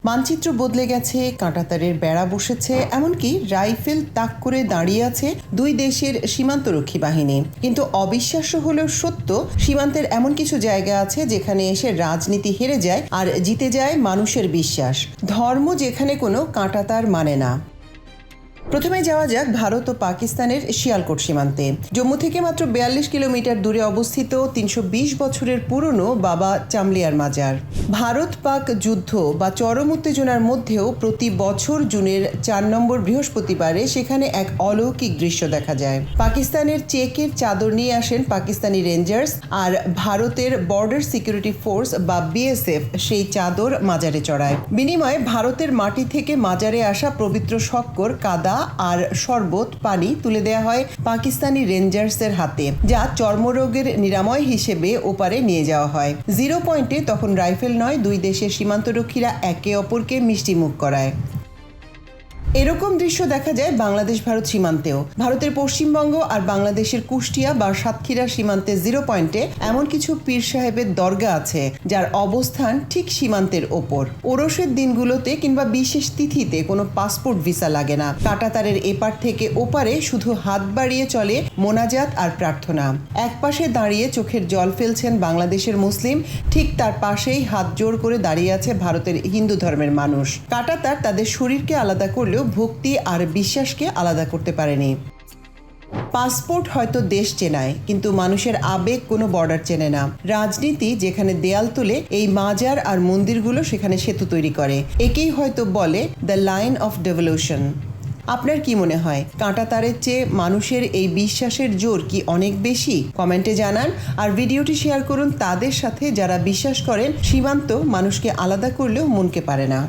মানচিত্র বদলে গেছে, কাঁটাতারের বেড়া বসেছে, এমনকি রাইফেল তাক করে দাঁড়িয়ে আছে দুই দেশের সীমান্তরক্ষী বাহিনী। কিন্তু অবিশ্বাস্য হলেও সত্য, সীমান্তের এমন কিছু জায়গা আছে যেখানে এসে রাজনীতি হেরে যায় আর জিতে যায় মানুষের বিশ্বাস। ধর্ম যেখানে কোনো কাঁটাতার মানে না। প্রথমে যাওয়া যাক ভারত ও পাকিস্তানের শিয়ালকোট সীমান্তে। জম্মু থেকে মাত্র 42 কিলোমিটার দূরে অবস্থিত 320 বছরের পুরনো বাবা চামলিয়ার মাজার। ভারত পাক যুদ্ধ বা চরম উত্তেজনার মধ্যেও প্রতি বছর জুনের 4 নম্বর বৃহস্পতিবারে সেখানে এক অলৌকিক দৃশ্য দেখা যায়। পাকিস্তানের চেকের চাদর নিয়ে আসেন পাকিস্তানি রেঞ্জার্স, আর ভারতের বর্ডার সিকিউরিটি ফোর্স বা বিএসএফ সেই চাদর মাজারে চড়ায়। বিনিময়ে ভারতের মাটি থেকে মাজারে আসা পবিত্র শক্কর, কাদা আর শরবত পানি তুলে দেয়া হয় পাকিস্তানি রেঞ্জার্সের হাতে, যা চর্মরোগের নিরাময় হিসেবে ওপারে নিয়ে যাওয়া হয়। 0 পয়েন্টে তখন রাইফেল নয়, দুই দেশের সীমান্তরক্ষীরা একে অপরকে মিষ্টি মুখ করায়। এরকম দৃশ্য দেখা যায় বাংলাদেশ ভারত সীমান্তেও। ভারতের পশ্চিমবঙ্গ আর বাংলাদেশের কুষ্টিয়া বা সাতক্ষীরা সীমান্তে 0 পয়েন্টে এমন কিছু পীর সাহেবের দরগা আছে যার অবস্থান ঠিক সীমান্তের ওপর। ওরসের দিনগুলোতে কিংবা বিশেষ তিথিতে কোনো পাসপোর্ট ভিসা লাগে না। কাঁটাতারের এপার থেকে ওপারে শুধু হাত বাড়িয়ে চলে মোনাজাত আর প্রার্থনা। এক পাশে দাঁড়িয়ে চোখের জল ফেলছেন বাংলাদেশের মুসলিম, ঠিক তার পাশেই হাত জোড় করে দাঁড়িয়ে আছে ভারতের হিন্দু ধর্মের মানুষ। কাঁটাতার তাদের শরীরকে আলাদা করলেও ভক্তি আর বিশ্বাসকে আলাদা করতে পারেনি। পাসপোর্ট হয়তো দেশ চেনায়, কিন্তু মানুষের আবেগ কোনো বর্ডার চেনে না। রাজনীতি যেখানে দেয়াল তুলে, এই মাজার আর মন্দিরগুলো সেখানে সেতু তৈরি করে। একেই হয়তো বলে দ্য লাইন অফ ডেভলিউশন। আপনার কি মনে হয়, কাঁটাতারের চেয়ে মানুষের এই বিশ্বাসের জোর কি অনেক বেশি? কমেন্টে জানান, আর ভিডিওটি শেয়ার করুন তাদের সাথে যারা বিশ্বাস করেন সীমান্ত মানুষকে আলাদা করলেও মনকে পারে না।